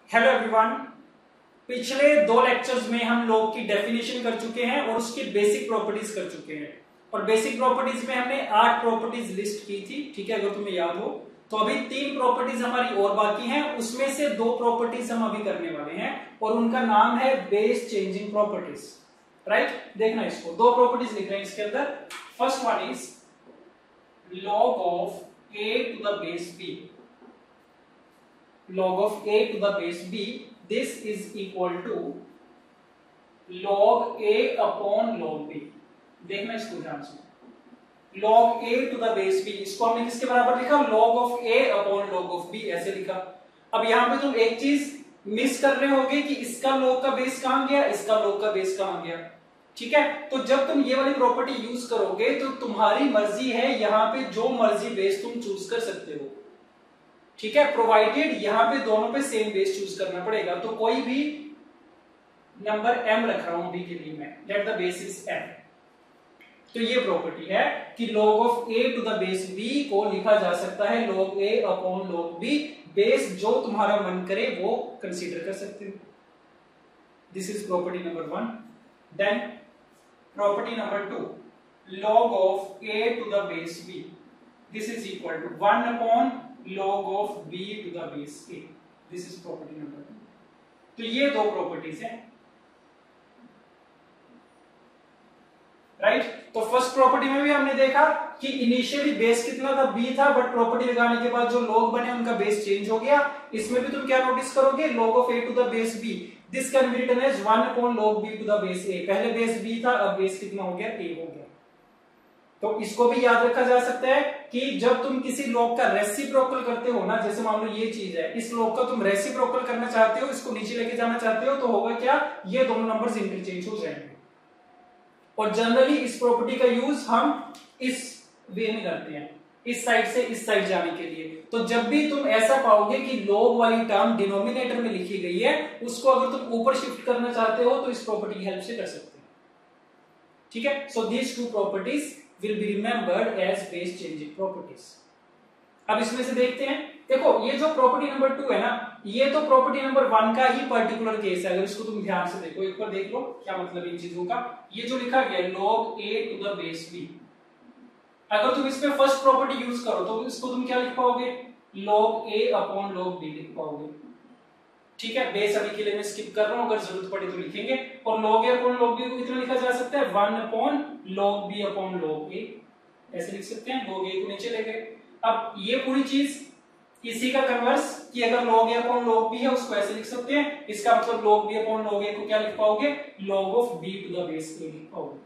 Hello everyone. पिछले दो lectures में हम लोग की डेफिनेशन कर चुके हैं और उसकी बेसिक प्रॉपर्टीज कर चुके हैं। और बेसिक प्रॉपर्टीज में हमने 8 प्रॉपर्टीज लिस्ट की थी, ठीक है, अगर तुम्हें याद हो। तो अभी 3 प्रॉपर्टीज हमारी और बाकी हैं, उसमें से 2 प्रॉपर्टीज हम अभी करने वाले हैं और उनका नाम है बेस चेंजिंग प्रॉपर्टीज। राइट, देखना इसको, 2 प्रॉपर्टीज लिख रहे हैं इसके अंदर। First one is log of a to the base b, log of a to the base b, this is equal to log a upon log b। देखना इसको ध्यान से, log a to the base b, इसको हमने किसके बराबर लिखा, log of a upon log of b ऐसे लिखा। अब यहां पे तुम एक चीज मिस कर रहे होगे कि इसका log का बेस कहां गया, इसका log का बेस कहां गया, ठीक है। तो जब तुम ये वाली प्रॉपर्टी यूज करोगे तो तुम्हारी मर्जी है, यहां पे जो मर्जी बेस तुम चूज कर सकते हो, ठीक है, प्रोवाइडेड यहां पे दोनों पे सेम बेस चूज करना पड़ेगा। तो कोई भी नंबर m रख रहा हूं अभी के लिए मैं, let the base is m। तो ये प्रॉपर्टी है कि log of a to the base b को लिखा जा सकता है log a upon log b, base जो तुम्हारा मन करे वो कंसीडर कर सकते हो। This is property number 1। Then property number 2, log of a to the base b, this is equal to 1 upon log of b to the base a, this is property number 2। तो ये 2 properties हैं, right. तो first property में भी हमने देखा कि initially base कितना था, b था, बट प्रॉपर्टी लगाने के बाद जो log बने उनका बेस चेंज हो गया। इसमें भी तुम क्या नोटिस करोगे, log of a to the base b, this can be written as 1 upon log b to the base a। पहले बेस b था, अब बेस कितना हो गया, a हो गया। तो इसको भी याद रखा जा सकता है कि जब तुम किसी log का रेसिप्रोकल करते हो ना, जैसे मान लो ये चीज है, इस log का तुम रेसिप्रोकल करना चाहते हो, इसको नीचे लेके जाना चाहते हो, तो होगा क्या, ये दोनों नंबर्स इंटरचेंज हो जाएंगे। और जनरली इस प्रॉपर्टी का यूज हम इस वे में करते हैं, इस साइड से इस साइड जाने के लिए। तो जब भी तुम ऐसा पाओगे कि log वाली टर्म डिनोमिनेटर में लिखी गई है, उसको अगर तुम ऊपर शिफ्ट करना चाहते हो तो इस प्रॉपर्टी की हेल्प से कर सकते हो, ठीक है। So these 2 properties will be remembered as base changing properties. अब इसमें से देखते हैं, देखो ये जो प्रॉपर्टी नंबर 2 है ना, ये तो प्रॉपर्टी नंबर 1 का ही पर्टिकुलर केस है। अगर इसको तुम ध्यान से देखो, एक बार देख लो क्या मतलब इन चीजों का। ये जो लिखा गया log a to the base b, अगर तुम इसमें फर्स्ट प्रॉपर्टी यूज करो तो इसको तुम क्या लिख पाओगे, log a upon log b लिख पाओगे, ठीक है। बेस अभी के लिए मैं स्किप कर रहा हूं, अगर जरूरत पड़े तो लिखेंगे। और log a upon log b को कितना लिखा जा सकता है, 1 upon log b upon log a, ऐसे लिख सकते हैं। log a को नीचे ले गए। अब ये पूरी चीज इसी का कन्वर्स कि अगर log a upon log b है उसको ऐसे लिख सकते हैं। इसका मतलब log b upon log a को क्या लिख पाओगे, log of b to the base a लिख पाओगे,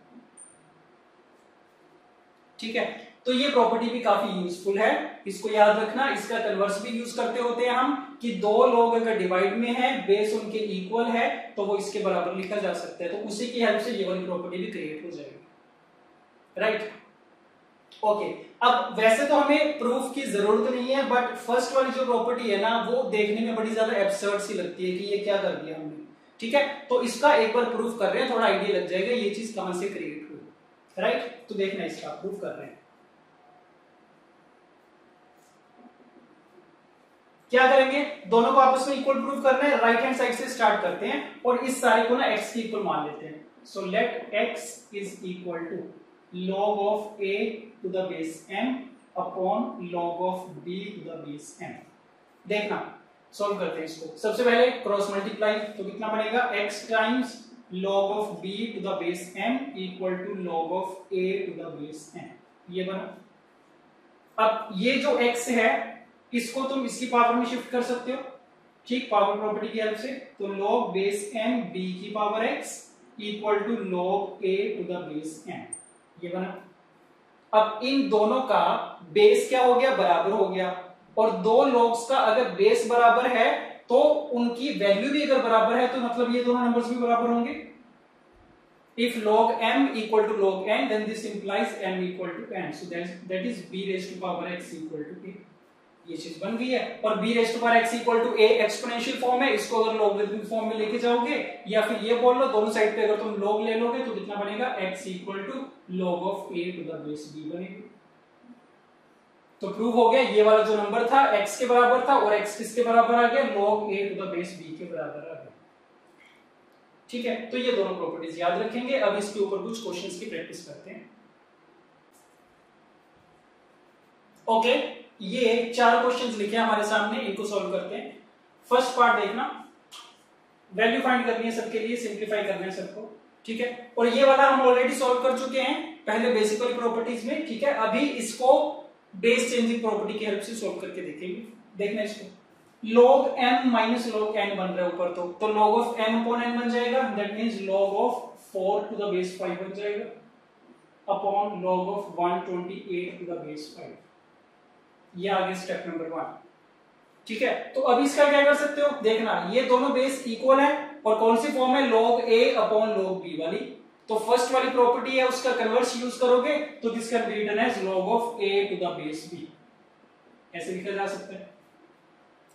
ठीक है। तो ये प्रॉपर्टी भी काफी यूजफुल है, इसको याद रखना। इसका कन्वर्स भी यूज करते होते हैं हम कि 2 लोग अगर डिवाइड में है, बेस उनके इक्वल है, तो वो इसके बराबर लिखा जा सकता है। तो उसी की हेल्प से ये वाली प्रॉपर्टी भी क्रिएट हो जाएगी, राइट। ओके, अब वैसे तो हमें प्रूफ की जरूरत नहीं है, बट फर्स्ट वाली जो प्रॉपर्टी है ना, वो देखने में बड़ी ज्यादा एब्सर्ड सी लगती है कि ये क्या कर दिया हमने, ठीक है। तो इसका एक बार प्रूफ कर रहे हैं, थोड़ा आइडिया लग जाएगा ये चीज कहां से क्रिएट हुई, राइट। तो देखना, इसका प्रूफ कर रहे हैं। क्या करेंगे, दोनों को आपस में इक्वल प्रूफ करना है। राइट हैंड साइड से स्टार्ट करते हैं और इस सारे को ना x की इक्वल मान लेते हैं। So let x is equal to log of a to the base m upon log of b to the base m। देखना, सॉल्व करते हैं इसको। सबसे पहले क्रॉस मल्टीप्लाई, तो कितना बनेगा, x times log of b to the base m equal to log of a to the base m, ये बना। अब ये जो x है इसको तुम इसकी पावर में शिफ्ट कर सकते हो, ठीक, पावर प्रॉपर्टी की हेल्प से। तो log बेस m b की power x equal to log a to the base m, ये बना। अब इन दोनों का बेस क्या हो गया, बराबर हो गया। और 2 logs का अगर बेस बराबर है तो उनकी वैल्यू भी अगर बराबर है, तो मतलब ये दोनों नंबर्स भी बराबर होंगे। If log m equal to log n, then this implies m equal to n. So that is b raised to power x equal to a। ये चीज बन गई है। और b raised to power x equal to a exponential form है, इसको अगर logarithmic form में लेके जाओगे, या फिर ये बोल लो दोनों साइड पे अगर तुम log ले लोगे तो कितना बनेगा, x equal to log of a to the base b बनेगा। तो प्रूव हो गया, ये वाला जो नंबर था x के बराबर था और x किसके बराबर आ गया, log a to the base b के बराबर आ गया। ठीक है, तो ये दोनों प्रॉपर्टीज याद रखेंगे। अब इसके ऊपर कुछ क्वेश्चंस की प्रैक्टिस करते हैं। ओके, ये 4 क्वेश्चंस लिखे हैं हमारे सामने, इनको सॉल्व करते हैं। फर्स्ट पार्ट देखना, वैल्यू फाइंड करनी है सबके लिए, सिंप्लीफाई करना है सबको। ठीक है, और ये वाला हम ऑलरेडी सॉल्व कर चुके हैं पहले बेसिक वाली प्रॉपर्टीज में। ठीक है, अभी इसको बेस चेंजिंग प्रॉपर्टी की हेल्प से सॉल्व करके देखेंगे। देखना इसको, log m minus log n बन रहा है ऊपर, तो log of m upon n बन जाएगा, that means log of 4 to the base 5 बन जाएगा upon log of 128 to the base 5। ये आ गया स्टेप नंबर 1। ठीक है, तो अब इसका क्या कर सकते हो, देखना ये दोनों बेस इक्वल है और कौन सी फॉर्म है, log a upon log b वाली। तो फर्स्ट वाली प्रॉपर्टी है उसका कन्वर्स यूज करोगे तो this can be written as log of a to the base b, ऐसे लिखा जा सकता है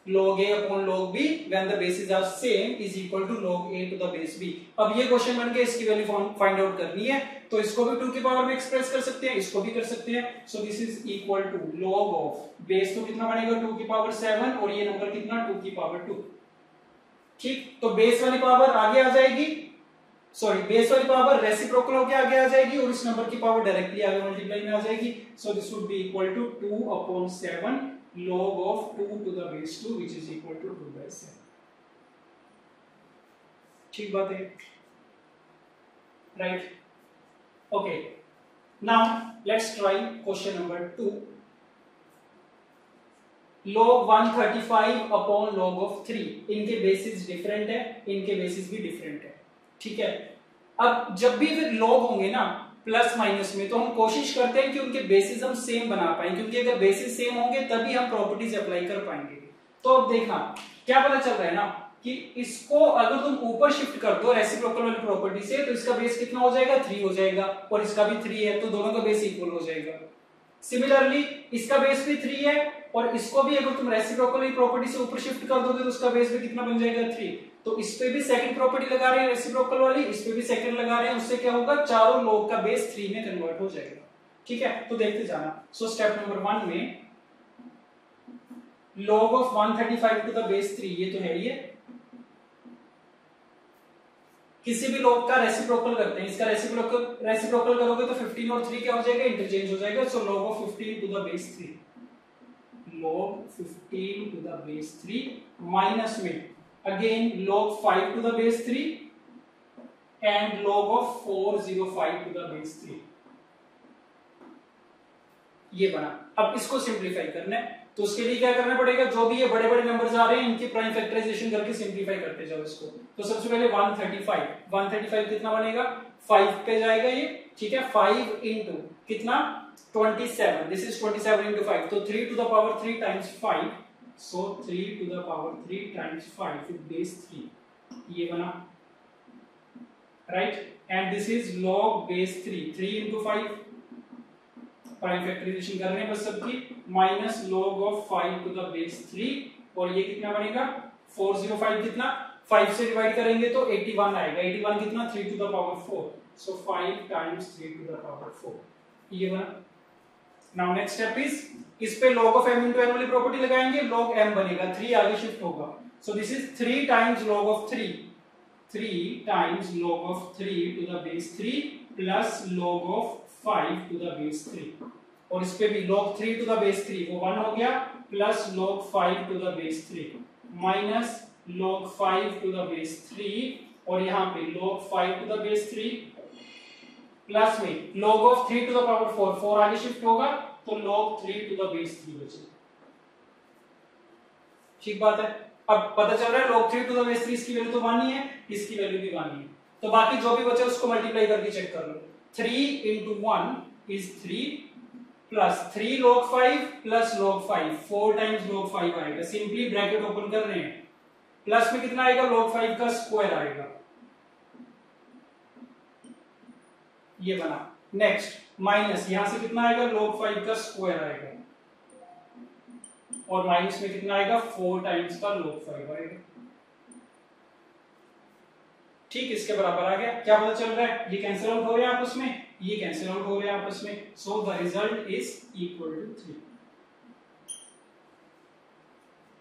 log a upon log b when the bases are same is equal to log a to the base b। अब ये question बन के इसकी वैल्यू फाइंड आउट करनी है, तो इसको भी 2 की पावर में एक्सप्रेस कर सकते हैं, इसको भी कर सकते हैं। So this is equal to log of base तो कितना बनेगा 2 की पावर 7 और ये नंबर कितना 2 की पावर 2। ठीक, तो बेस वाली पावर आगे आ जाएगी, सॉरी बेस वाली पावर रेसिप्रोकल होके आगे आ जाएगी और इस नंबर की पावर डायरेक्टली आगे मल्टीप्लाई में आ जाएगी। So this would be equal to 2 upon 7 log of 2 to the base 2 which is equal to 2 by 7। ठीक बात है, right. Okay, now let's try question number 2। log 135 upon log of 3, इनके basis different है, इनके basis भी different है। ठीक है, अब जब भी फिर log होंगे ना प्लस माइनस में, तो हम कोशिश करते हैं कि उनके बेसिस हम सेम बना पाए, क्योंकि अगर बेसिस सेम होंगे तभी हम प्रॉपर्टीज अप्लाई कर पाएंगे। तो अब देखना क्या पता चल रहा है ना कि इसको अगर तुम ऊपर शिफ्ट कर दो रेसिप्रोकल वाली प्रॉपर्टी से, तो इसका बेस कितना हो जाएगा 3 हो जाएगा और इसका भी 3 है, तो दोनों का बेस इक्वल हो जाएगा। सिमिलरली इसका बेस भी 3 है और इसको भी अगर तुम रेसिप्रोकल वाली प्रॉपर्टी से ऊपर शिफ्ट कर दोगे तो उसका बेस भी कितना बन जाएगा 3। तो इस पे भी सेकंड प्रॉपर्टी लगा रहे हैं रेसिप्रोकल वाली, इस पे भी सेकंड लगा रहे हैं, उससे क्या होगा चारों log का बेस 3 में कन्वर्ट हो जाएगा। ठीक है, तो देखते जाना। सो स्टेप नंबर 1 में log of 135 to the base 3, ये तो है ही है। किसी भी log का रेसिप्रोकल करते हैं, इसका रेसिप्रोकल करोगे तो 15 और 3 क्या हो जाएगा, इंटरचेंज हो जाएगा। So log of 15 to the base 3, log 15 to the base 3 minus में again log 5 to the base 3 and log of 405 to the base 3, ये बना। अब इसको सिंप्लीफाई करना है, तो उसके लिए क्या करना पड़ेगा, जो भी ये बड़े बड़े नंबर्स आ रहे हैं इनकी प्राइम फैक्टराइजेशन करके सिंप्लीफाई करते जाओ इसको। तो सबसे पहले 135 कितना बनेगा 5 पे जाएगा ये। ठीक है, 5 इंटू कितना 27, दिस इज 27 इंटू 5, तो 3 to the power 3 times 5, so 3 to the power 3 times 5 with base 3, ये बना, right? And this is log base 3 into 5, prime factorisation कर रहे हैं बस सबकी, minus log of 5 to the base 3, और ये कितना बनेगा 405, कितना 5 से डिवाइड करेंगे तो 81 आएगा, 81 कितना 3 to the power 4, so 5 times 3 to the power 4, ये बना। Now next step is इस पे log of m into n वाली प्रॉपर्टी लगाएंगे, log m बनेगा, 3 आगे शिफ्ट होगा, so this is 3 times log of 3, 3 times log of 3 to the base 3 plus log of 5 to the base 3, और इस पे भी log 3 to the base 3 वो 1 हो गया, plus log 5 to the base 3 minus log 5 to the base 3, और यहाँ पे log 5 to the base 3 plus में log of 3 to the power 4, 4 आगे शिफ्ट होगा तो log 3 to the base 3 बचेगा। ठीक बात है, अब पता चल रहा है log 3 to the base 3 इसकी वैल्यू तो 1 ही है, इसकी वैल्यू भी 1 ही है, तो बाकी जो भी बचे उसको मल्टीप्लाई करके चेक कर लो। 3 into 1 is 3 plus 3 log 5 plus log 5, 4 times log 5 आएगा, सिंपली ब्रैकेट ओपन कर रहे हैं, प्लस में कितना आएगा log 5 का स्क्वायर आएगा, ये बना। नेक्स्ट माइनस यहां से कितना आएगा log 5 का स्क्वायर आएगा, और माइनस में कितना आएगा 4 टाइम्स का log 5 आएगा। ठीक, इसके बराबर आ गया। क्या पता चल रहा है, ये कैंसिल आउट हो रहे हैं आपस में, ये कैंसिल आउट हो रहे हैं आपस में, so the result is equal to 3।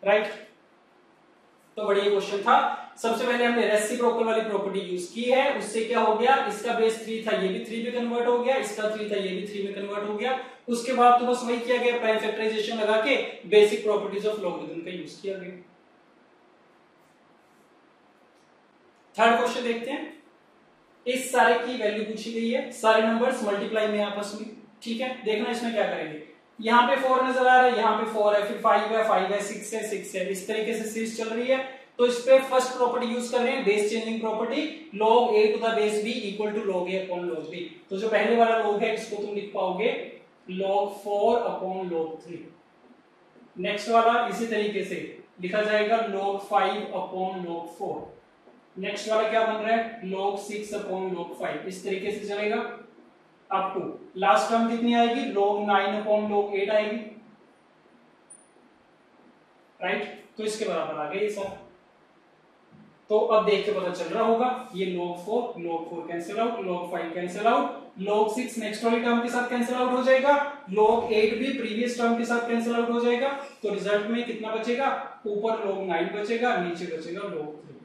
Right. तो बढ़िया क्वेश्चन था। सबसे पहले हमने रेसिप्रोकल वाली प्रॉपर्टी यूज की है, उससे क्या हो गया, इसका बेस 3 था, ये भी 3 में कन्वर्ट हो गया, इसका 3 था, ये भी 3 में कन्वर्ट हो गया। उसके बाद तो बस वही किया गया, प्राइम फैक्टराइजेशन लगा के बेसिक प्रॉपर्टीज ऑफ लॉगरिथम का यूज किया गया। थर्ड क्वेश्चन देखते हैं। इस सारे की वैल्यू पूछी गई है, सारे नंबर्स मल्टीप्लाई में आपस में, ठीक है। देखना इसमें क्या करेंगे, यहाँ पे 4 नजर आ रहा है, यहाँ पे 4 है, फिर 5 है, 5 है, 6 है, 6 है, इस तरीके से सीरीज चल रही है। तो इस पे फर्स्ट प्रॉपर्टी यूज कर रहे हैं, base changing property, log a to the base b equal to log a upon log b। तो जो पहले वाला log है इसको तुम लिख पाओगे log 4 अपॉन log 3। नेक्स्ट वाला इसी तरीके से लिखा जाएगा log 5 अपॉन log 4। नेक्स्ट वाला क्या बन रहा है, log 6 अपॉन log 5। इस तरीके से चलेगा अप टू लास्ट टर्म कितनी आएगी, log 9 अपॉन log 8 आएगी, राइट। तो इसके बराबर आ गया ये सब। तो अब देख के पता चल रहा होगा, ये log 4 cancel out, log 5 cancel out, log 6 next वाली टर्म के साथ कैंसिल आउट हो जाएगा, log 8 भी प्रीवियस टर्म के साथ कैंसिल आउट हो जाएगा। तो रिजल्ट में कितना बचेगा, ऊपर log 9 बचेगा, नीचे बचेगा log 3।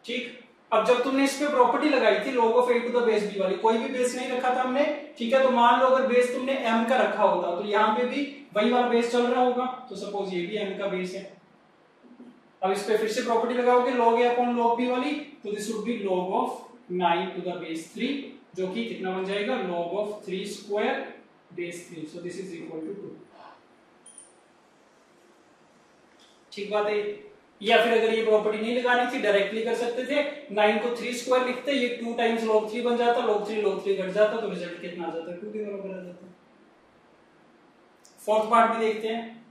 ठीक। अब जब तुमने इस पे प्रॉपर्टी लगाई थी log of a to the base b वाली, कोई भी बेस नहीं रखा था हमने, ठीक है। तो मान लो अगर बेस तुमने m का रखा होता तो यहाँ पे भी वही वाला बेस चल रहा होगा। तो सपोज ये भी m का बेस है। अब इस पे फिर से प्रॉपर्टी लगाओगे log a upon log b वाली, तो this would be log of 9 to the base 3, जो कि कितना बन जाएगा, log of 3 square base 3। So this is equal to 2। ठीक बात है। या फिर अगर ये प्रॉपर्टी नहीं लगानी थी, डायरेक्टली कर सकते थे, 9 को 3 स्क्वायर लिखते, ये 2 टाइम्स log 3 बन जाता, log 3 घट जाता, तो रिजल्ट कितना आ जाता, 2 के बराबर आ जाता। फोर्थ पार्ट भी देखते हैं।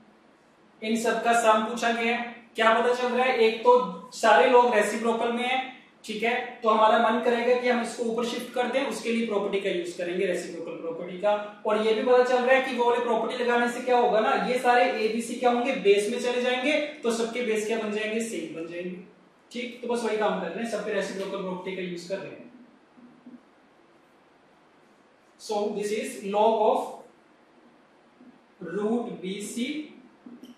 इन सबका सम पूछा गया है। क्या पता चल रहा है, एक तो सारे लोग रेसिप्रोकल में है, ठीक है। तो हमारा मन करेगा कि हम इसको ऊपर शिफ्ट कर दें, उसके लिए प्रॉपर्टी का यूज करेंगे, रेसिप्रोकल प्रॉपर्टी का। और ये भी पता चल रहा है कि वो वाली प्रॉपर्टी लगाने से क्या होगा ना, ये सारे एबीसी क्या होंगे, बेस में चले जाएंगे, तो सबके बेस क्या बन जाएंगे, सेम बन जाएंगे। ठीक। तो बस वही काम कर रहे हैं, सब पे रेसिप्रोकल प्रॉपर्टी का यूज कर रहे हैं। So this is log of root BC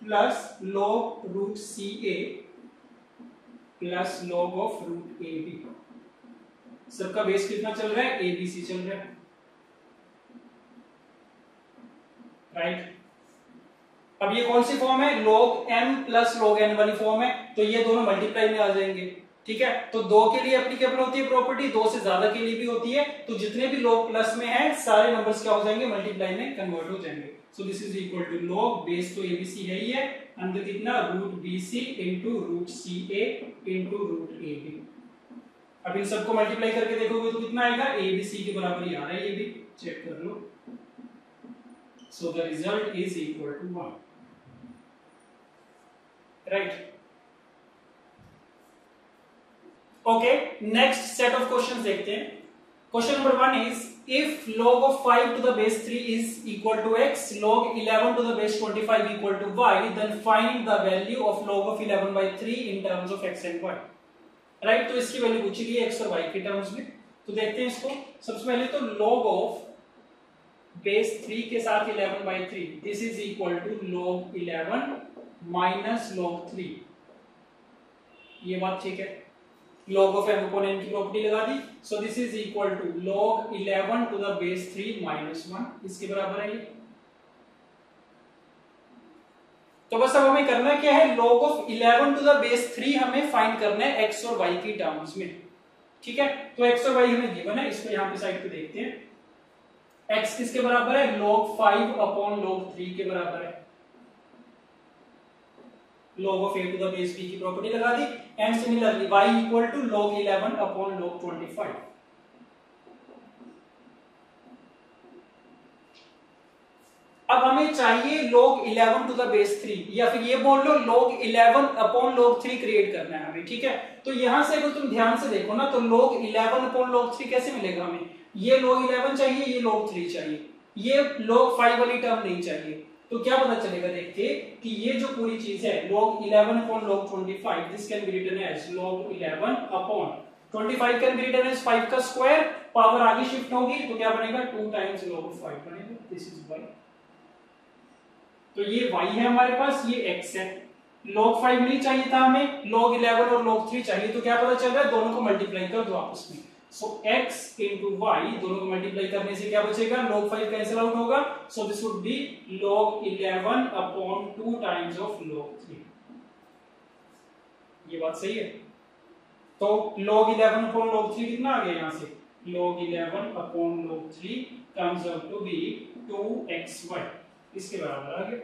plus log root CA plus log of root AB। सबका बेस कितना चल रहा है, ABC चल रहा है, राइट। अब ये कौन सी फॉर्म है, log m plus log n वाली फॉर्म है। तो ये दोनों मल्टीप्लाई में आ जाएंगे, ठीक है। तो 2 के लिए एप्लीकेबल होती है प्रॉपर्टी, 2 से ज्यादा के लिए भी होती है। तो जितने भी log प्लस में है, सारे नंबर्स क्या हो जाएंगे, मल्टीप्लाई में कन्वर्ट हो जाएंगे। So this is equal to log base तो ABC है ही है, अंदर कितना, root BC into root CA into root AB। अब इन सबको मल्टीप्लाई करके देखोगे तो कितना आएगा, ABC के बराबर ही आ रहा है, ये भी चेक कर लो। So the result is equal to 1, right. Okay, next set of questions देखते हैं। Question number 1 is if log of 5 to the base 3 is equal to x, log 11 to the base 25 equal to y, then find the value of log of 11 by 3 in terms of x and y, right. तो इसकी value पूछी गई x और y के terms में। तो देखते हैं इसको। सबसे पहले तो log of बेस 3 के साथ 11 by 3, this is equal to log 11 minus log 3। ये बात ठीक है। log of m upon n की प्रॉपर्टी लगा दी। So this is equal to log 11 to the base 3 minus 1, इसके बराबर है ये। तो बस अब हमें करना क्या है, log of 11 to the base 3 हमें फाइंड करना है x और y की टर्म्स में, ठीक है। तो x और y हमें गिवन है, इसको यहां पे साइड पे देखते हैं। x किसके बराबर है, log 5 अपॉन log 3 के बराबर है। log of a to the base b की प्रॉपर्टी लगा दी। And similarly y equal to log 11 upon log 25। अब हमें चाहिए log 11 टू द बेस 3, या फिर ये बोल लो log 11 अपॉन log 3 क्रिएट करना है हमें, ठीक है। तो यहां से अगर तुम ध्यान से देखो ना, तो log 11 अपॉन log 3 कैसे मिलेगा हमें, ये log 11 चाहिए, ये log 3 चाहिए, ये log 5 वाली टर्म नहीं चाहिए। तो क्या पता चलेगा, देखते कि ये जो पूरी चीज है log 11 upon log 25, this can be written as log 11 upon 25 can be written as 5 का स्क्वायर, पावर आगे शिफ्ट होगी तो क्या बनेगा, 2 टाइम्स log 5 बनेगा, दिस इज y। तो ये y है हमारे पास, ये x है। log 5 नहीं चाहिए था हमें, log 11 और log 3 चाहिए। तो क्या पता चल रहा है, दोनों को मल्टीप्लाई कर दो आपस में। सो x into y, दोनों को मल्टीप्लाई करने से क्या बचेगा, log 5 कैंसिल आउट होगा। सो this would be log 11 upon 2 times of log 3। ये बात सही है। तो log 11 अपॉन log 3 कितना आ गया यहाँ से, log 11 upon log 3 comes out to be 2xy, इसके बराबर आ गया।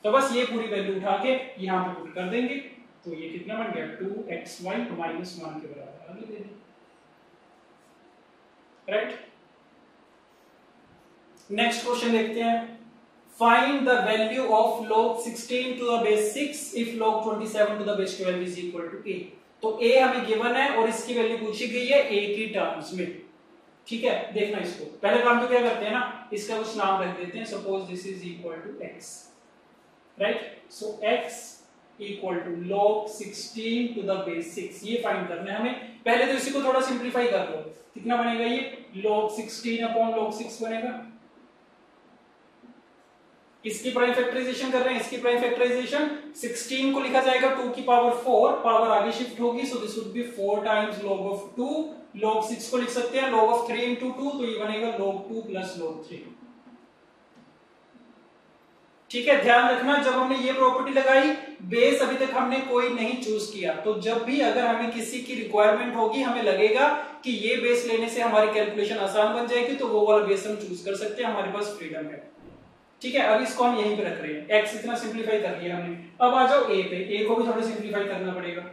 तो बस ये पूरी वैल्यू उठा के यहाँ पे पुट कर देंगे, तो ये कितना बन गया, 2xy माइनस 1 के बराबर आ गया, राइट। नेक्स्ट क्वेश्चन देखते हैं। Find the value of log 16 to the base 6 if log 27 to the base 12 is equal to a। तो a हमें गिवन है और इसकी वैल्यू पूछी गई है a की टर्म्स में, ठीक है। देखना इसको, पहले काम तो क्या करते हैं ना, इसका कुछ नाम रख देते हैं। Suppose this is equal to x, right. So x equal to log 16 to the base 6, ये फाइंड करना है हमें। पहले तो इसी को थोड़ा सिंप्लीफाई कर लो, कितना बनेगा ये, log 16 अपॉन log 6 बनेगा। इसकी प्राइम फैक्टराइजेशन कर रहे हैं, इसकी प्राइम फैक्टराइजेशन 16 को लिखा जाएगा 2 की पावर 4, पावर आगे शिफ्ट होगी। सो this would B 4 times log of 2। log 6 को लिख सकते हैं log of 3 into 2, तो ये बनेगा log 2 प्लस log 3। ठीक है, ध्यान रखना जब हमने ये प्रॉपर्टी लगाई, बेस अभी तक हमने कोई नहीं चूज किया। तो जब भी अगर हमें किसी की रिक्वायरमेंट होगी, हमें लगेगा कि ये बेस लेने से हमारी कैलकुलेशन आसान बन जाएगी, तो वो वाला बेस हम चूज कर सकते हैं, हमारे पास फ्रीडम है। ठीक है, अब इसको हम यहीं पे रख रहे हैं, x इतना सिंप्लीफाई कर लिया हमने। अब आ जाओ a पे, a को भी थोड़ा सिंप्लीफाई करना पड़ेगा।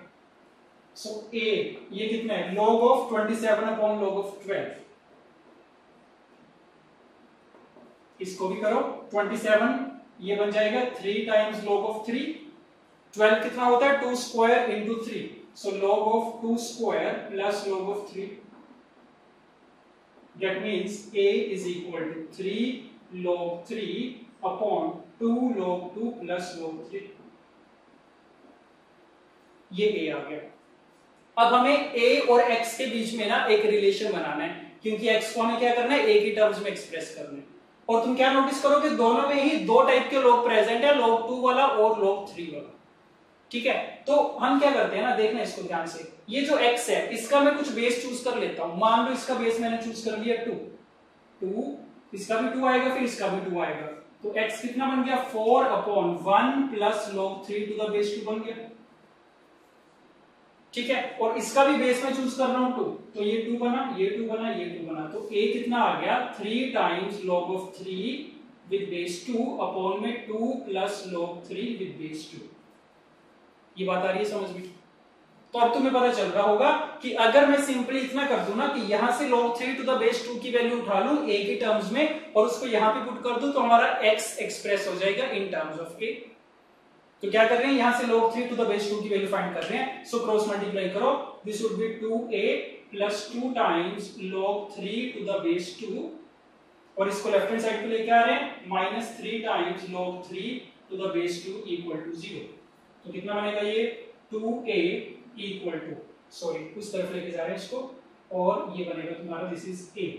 सो a ये कितना है, log of 27 upon log of 12। इसको भी करो, 27 ये बन जाएगा 3 टाइम्स log of 3। 12 कितना होता है, 2 square into 3। So log of 2 square plus log of 3, that means a is equal to 3 log 3 upon 2 log 2 plus log 3। ये a आ गया। अब हमें a और x के बीच में ना एक रिलेशन बनाना है, क्योंकि x को हमें क्या करना है, a की टर्म्स में एक्सप्रेस करना है। और तुम क्या नोटिस करोगे, दोनों में ही दो टाइप के log प्रेजेंट है, log 2 वाला और log 3 वाला। ठीक है, तो हम क्या करते हैं ना, देखना इसको ध्यान से। ये जो x है, इसका मैं कुछ बेस चूज कर लेता हूं। मान लो इसका बेस मैंने चूज कर लिया 2, इसका भी 2 आएगा, फिर इसका भी 2 आएगा। तो x कितना बन गया, 4 upon 1 plus log 3 to the base 2 बन गया। ठीक है, और इसका भी बेस में चूज कर रहा हूं 2, तो ये 2 बना, ये 2 बना, ये 2 बना। तो a कितना आ गया, 3 times log of 3 with base 2 upon में 2 प्लस log 3 विद बेस 2। ये बात आ रही है समझ में? तो अब तुम्हें पता चल रहा होगा कि अगर मैं सिंपली इतना कर दूं ना कि यहां से log 3 टू द बेस 2 की वैल्यू उठा लूं a की टर्म्स में और उसको यहां पे पुट कर दूं, तो हमारा x एक्सप्रेस हो जाएगा इन टर्म्स ऑफ a। तो क्या कर रहे हैं, यहां से log 3 टू द बेस 2 की वैल्यू फाइंड कर रहे हैं। सो क्रॉस मल्टीप्लाई करो, this would be 2a plus 2 times log 3 to the base 2, और इसको लेफ्ट हैंड साइड पे लेके आ रहे हैं, minus 3 times log 3 to the base 2 equal to 0। तो कितना बनेगा ये, 2a इक्वल टू, सॉरी उस तरफ लेके जा रहे हैं इसको, और ये बनेगा तुम्हारा दिस इज a।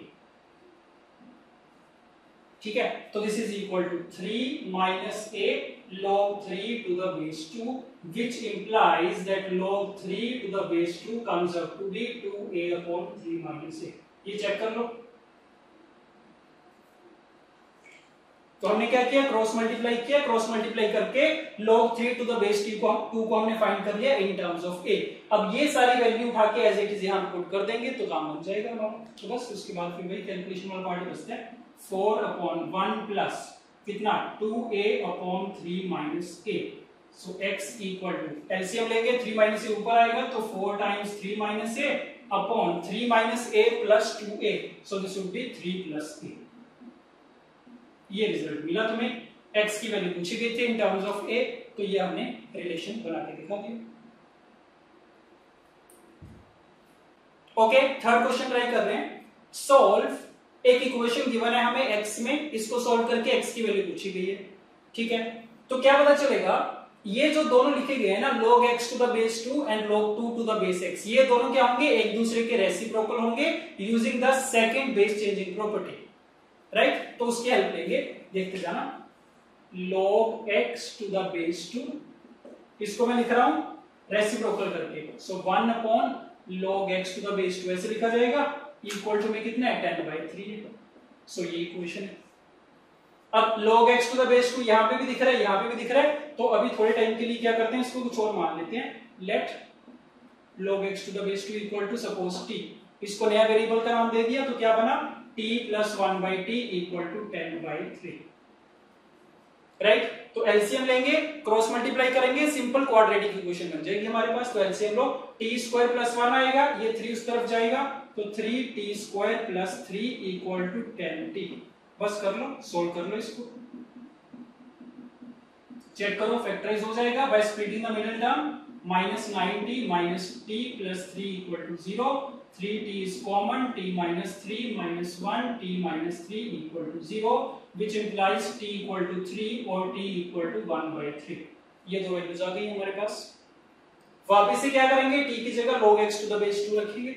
ठीक है, तो this is equal to 3 minus a log 3 to the base 2, which implies that log 3 to the base 2 comes up to be 2a upon 3 minus a। ये चेक कर लो। तो हमने क्या किया, क्रॉस मल्टीप्लाई किया, क्रॉस मल्टीप्लाई करके log 3 टू द बेस 2 को हमने फाइंड कर लिया इन टर्म्स ऑफ a। अब ये सारी वैल्यू उठा के एज इट इज यहां पुट कर देंगे तो काम बन जाएगा हमारा। तो बस उसके बाद फिर वही कैलकुलेशन वाला पार्ट बचता है, 4 अपॉन 1 प्लस कितना, 2a upon 3 minus a। So x equal to, LCM लेंगे, 3 माइनस a ऊपर आएगा तो 4 times 3 minus a upon 3 minus a plus 2a। So this would be 3 plus a। ये रिजल्ट मिला तुम्हें, x की वैल्यू पूछी गई थी इन टर्म्स ऑफ a, तो ये हमने रिलेशन बना के दिखा दिया। ओके, थर्ड क्वेश्चन ट्राई कर रहे हैं। सॉल्व, एक इक्वेशन गिवन है हमें x में, इसको सॉल्व करके x की वैल्यू पूछी गई है। ठीक है, तो क्या पता चलेगा, ये जो दोनों लिखे गए हैं ना, log x to the base 2 and log 2 to the base x, ये दोनों क्या होंगे, एक दूसरे के रेसिप्रोकल होंगे using the second base changing property, right. तो उसकी हेल्प लेंगे, देखते जाना। log x to the base 2, इसको मैं लिख रहा हूं रेसिप्रोकल करके, सो 1 upon log x to the base 2 ऐसे लिखा जाएगा, इक्वल टू में कितना है 10/3 है। सो ये इक्वेशन है। अब log x to the base 2 यहां पे भी दिख रहा है, यहां पे भी दिख रहा है, तो अभी थोड़े टाइम के लिए क्या करते हैं, इसको कुछ और मान लेते हैं, let log x to the base 2 equal to suppose t, इसको नया वेरिएबल का नाम दे दिया, तो क्या बना t plus 1/t equal to 10/3, right. तो एलसीएम लेंगे, क्रॉस मल्टीप्लाई करेंगे, सिंपल क्वाड्रेटिक इक्वेशन बन जाएगी हमारे पास। तो एलसीएम लो, t² + 1 आएगा, ये 3 उस तरफ जाएगा, तो 3t² + 3 इक्वल टू 10t। बस कर लो, सोल्व कर लो, इसको चेक करो, फैक्टराइज हो जाएगा by splitting the middle term, -9t - t + 3 equal to 0, 3t is common, t - 3 - 1, t - 3 equal to 0, which implies t equal to 3 और t equal to 1/3। ये दो वैल्यूज आ गई हमारे पास। वापस से क्या करेंगे, t की जगह log x to the base 2 रखेंगे,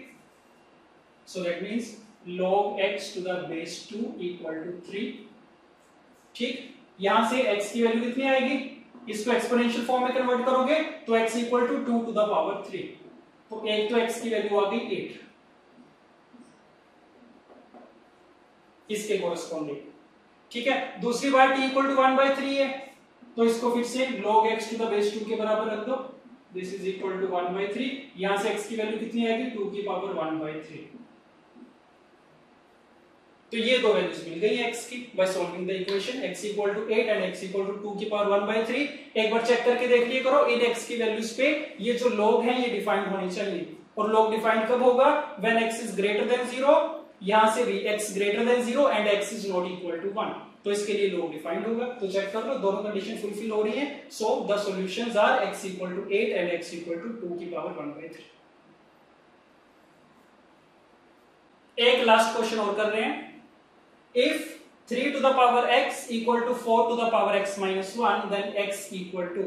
so that means log x to the base 2 equal to 3। ठीक, यहां से x की वैल्यू कितनी आएगी, इसको एक्सपोनेंशियल फॉर्म में कन्वर्ट करोगे तो x equal to 2 to the power 3, तो एक तो x की वैल्यू आ गई 8 इसके कोरस्पॉन्डिंग, ठीक है। दूसरी बार t इक्वल टू 1/3 है, तो इसको फिर से log x to the base 2 के बराबर रख दो, दिस इज इक्वल टू 1/3, यहां से x की वैल्यू कितनी आएगी 2 की पावर 1/3, तो ये दो वैल्यूज मिल गई x की by solving the equation, x equal to 8 and x equal to 2 की पावर 1/3। एक बार चेक करके देख लिया करो, इन x की वैल्यूज पे ये जो log है ये डिफाइंड होनी चाहिए, और log डिफाइंड कब होगा, when x is greater than 0, यहां से भी x greater than 0 and x is not equal to 1, तो इसके लिए log डिफाइंड होगा। तो चेक कर लो, दोनों कंडीशन फुलफिल हो रही है, so the solutions are x equal to 8 and x equal to 2 की पावर 1/3। एक लास्ट क्वेश्चन और कर रहे हैं, if 3 to the power x equal to 4 to the power x minus 1 then x equal to,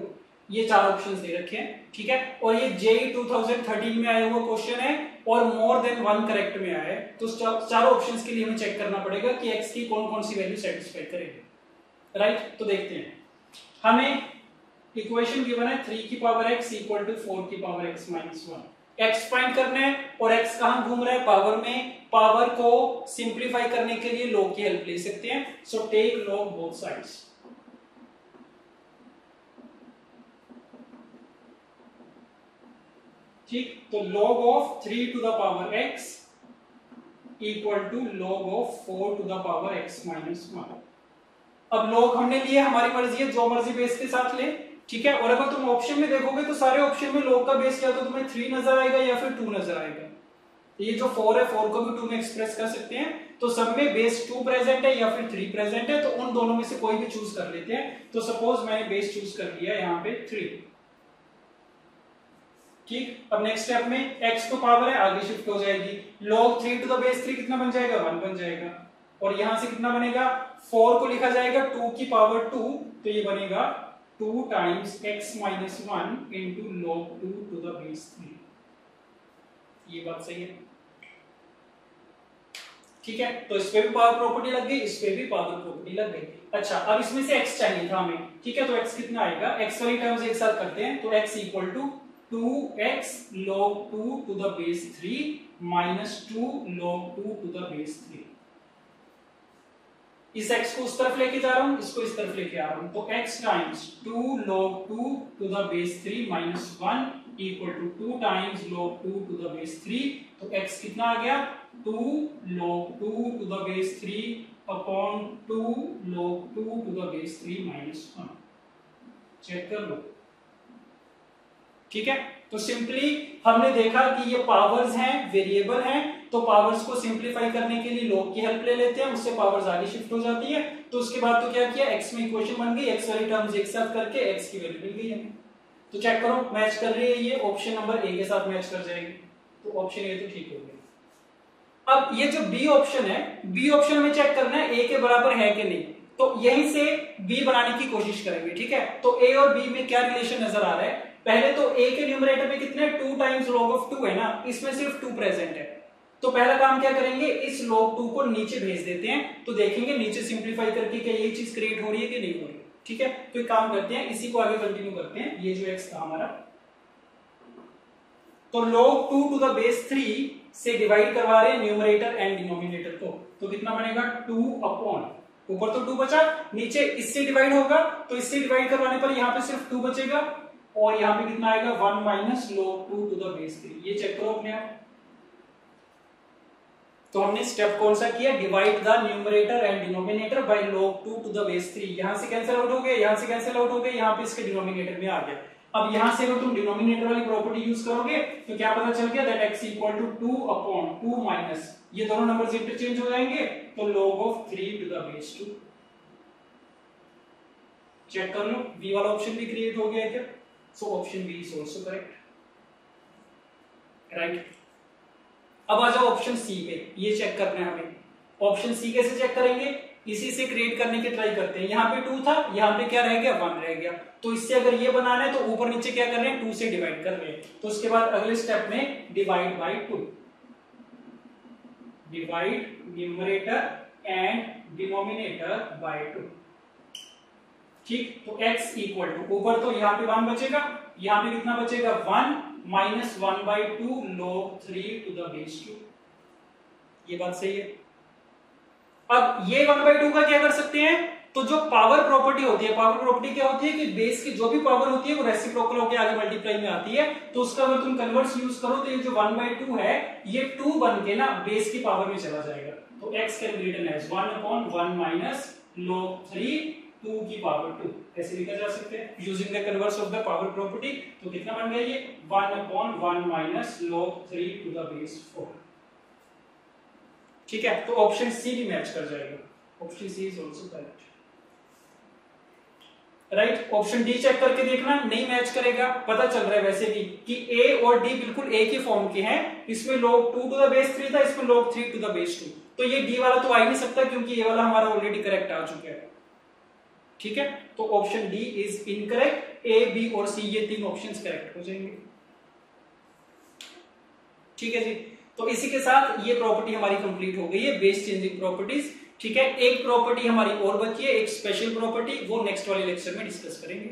ये चार ऑप्शंस दे रखे हैं, ठीक है, और ये JEE 2013 में आया हुआ क्वेश्चन है और मोर देन 1 करेक्ट में आया है, तो चारों ऑप्शंस के लिए हमें चेक करना पड़ेगा कि x की कौन कौन सी वैल्यू सेटिस्फाई करेगी, राइट। तो देखते हैं, हमें इक्वेशन गिवन है 3 की पावर x इक्वल टू 4 की power x minus 1, x find करना है, और x कहां घूम रहा है, पावर में, पावर को सिंप्लीफाई करने के लिए log की हेल्प ले सकते हैं, so take log both sides, ठीक। तो log of 3 to the power x equal to log of 4 to the power x minus 1। अब log हमने लिए, हमारी मर्जी है, जो मर्जी बेस के साथ ले, ठीक है। और अगर तुम ऑप्शन में देखोगे तो सारे ऑप्शन में log का बेस क्या तो तुम्हें 3 नजर आएगा या फिर 2 नजर आएगा। ये जो 4 है, 4 को भी 2 में एक्सप्रेस कर सकते हैं, तो सब में बेस 2 प्रेजेंट है या फिर 3 प्रेजेंट है, तो उन दोनों में से कोई भी चूज कर लेते हैं। तो सपोज मैंने बेस चूज कर लिया यहाँ पे 3, ठीक। अब नेक्स्ट स्टेप में x तो पावर है, आगे शिफ्ट हो जाएगी, log 3 टू द बेस 3 कितना बन जाएगा, 1 बन जाएगा, और यहां से कितना बनेगा, 4 को लिखा जाएगा 2 की पावर 2, तो ये बनेगा 2 times x minus 1 into log 2 to the base 3। ये बात सही है, ठीक है। तो इस पे भी पावर प्रॉपर्टी लग गई, इस पे भी पावर प्रॉपर्टी लग गई। अच्छा, अब इसमें से x चाहिए था हमें, ठीक है, तो x कितना आएगा, x वाली टर्म्स एक साथ करते हैं, तो x equal to 2x log 2 to the base 3 minus 2 log 2 to the base 3। इस x को उस तरफ लेके जा रहा हूं, इसको इस तरफ लेके आ रहा हूं, तो x times 2 log 2 to the base 3 minus 1 equal to 2 times log 2 to the base 3, तो x कितना आ गया, 2 log 2 to the base 3 upon 2 log 2 to the base 3 minus 1। Check कर लो, ठीक है। तो सिंपली हमने देखा कि ये पावर्स हैं, वेरिएबल हैं, तो पावर्स को सिंप्लीफाई करने के लिए log की हेल्प ले लेते हैं, उससे पावर्स आगे शिफ्ट हो जाती है। तो उसके बाद तो क्या किया, x में इक्वेशन बन गई, x वाली टर्म्स एक साथ करके x की वैल्यू मिल गई हमें। तो चेक करो, मैच कर रही है, ये ऑप्शन नंबर ए के साथ मैच कर जाएगी, तो ऑप्शन ए तो ठीक हो गया। अब ये जो बी ऑप्शन है, बी ऑप्शन में चेक करना है ए के बराबर है कि नहीं, तो यहीं से बी बनाने की कोशिश करेंगे, ठीक है। तो ए और बी में क्या रिलेशन नजर आ रहा है, पहले तो a के न्यूमरेटर में कितने 2 टाइम्स log ऑफ 2 है ना, इसमें सिर्फ 2 प्रेजेंट है, तो पहला काम क्या करेंगे, इस log 2 को नीचे भेज देते हैं, तो देखेंगे नीचे सिंप्लीफाई करके क्या ये चीज क्रिएट हो रही है कि नहीं हो रही, ठीक है, तो एक काम करते हैं, इसी को आगे कंटिन्यू करते हैं। ये जो x था हमारा, तो log 2 to the base 3 से डिवाइड करवा रहे हैं न्यूमरेटर एंड डिनोमिनेटर को, तो कितना बनेगा 2 अपॉन, ऊपर तो 2 बचा, नीचे इससे डिवाइड होगा, तो इससे डिवाइड करवाने पर यहाँ पे सिर्फ 2 बचेगा, और यहाँ पे कितना आएगा 1 minus log 2 to the base 3। ये चेक करो अपने आप। तो हमने स्टेप कौन सा किया, divide the numerator and denominator by log 2 to the base 3। यहां से कैंसिल आउट हो गए, यहां से कैंसिल आउट हो गए, यहां पे इसके डिनोमिनेटर में आ गया। अब यहां से अगर तुम डिनोमिनेटर वाली प्रॉपर्टी यूज करोगे तो क्या पता चल गया, that x equal to 2 upon 2 minus, ये दोनों नंबर्स इंटरचेंज हो जाएंगे, तो log of 3 to the base 2। Check कर लो, b वाला ऑप्शन भी क्रिएट हो गया है क्या, so option B is also correct, right. अब आ जाओ ऑप्शन सी पे, ये चेक करना है हमें। ऑप्शन सी कैसे चेक करेंगे, इसी से क्रिएट करने की ट्राई करते हैं। यहाँ पे 2 था, यहाँ पे क्या रह गया 1 रह गया, तो इससे अगर ये बनाना है तो ऊपर नीचे क्या कर रहे हैं 2 से डिवाइड कर रहे हैं, तो उसके बाद अगले स्टेप में divide by 2, divide numerator and denominator by 2, ठीक। तो x इक्वल टू, ऊपर तो यहाँ पे 1 बचेगा, यहाँ पे कितना बचेगा 1 minus 1/2 log 3 to the base 2। ये बात सही है। अब ये 1/2 का क्या कर सकते हैं, तो जो पावर प्रॉपर्टी होती है, पावर प्रॉपर्टी क्या होती है कि बेस की जो भी पावर होती है वो रेसिप्रोकल होकर आगे मल्टीप्लाई में आती है, तो उसका अगर तुम कन्वर्स यूज करो तो ये जो 1/2 है ये 2 बन के ना बेस की पावर में चला जाएगा, तो x can be written as 1/1 minus log 3 2 की पावर 2, ऐसे लिखा जा सकते हैं using the converse of the power property. तो कितना बन गया ये 1/1 minus log 3 to the base 4, ठीक है। तो ऑप्शन सी भी मैच कर जाएगा, option C is also correct, right. Option D check करके देखना, नहीं मैच करेगा, पता चल रहा है वैसे भी कि ए और डी बिल्कुल एक ही फॉर्म के हैं, इसमें log 2 to the base 3 था, इसमें log 3 to the base 2, तो ये डी वाला तो आ ही नहीं सकता क्योंकि ये वाला हमारा ऑलरेडी करेक्ट आ चुका है, ठीक है। तो option D is incorrect, A B और सी ये 3 ऑप्शंस करेक्ट हो जाएंगे, ठीक है जी। तो इसी के साथ ये प्रॉपर्टी हमारी कंप्लीट हो गई है, बेस चेंजिंग प्रॉपर्टीज, ठीक है। एक प्रॉपर्टी हमारी और बची है, एक स्पेशल प्रॉपर्टी, वो नेक्स्ट वाले लेक्चर में डिस्कस करेंगे।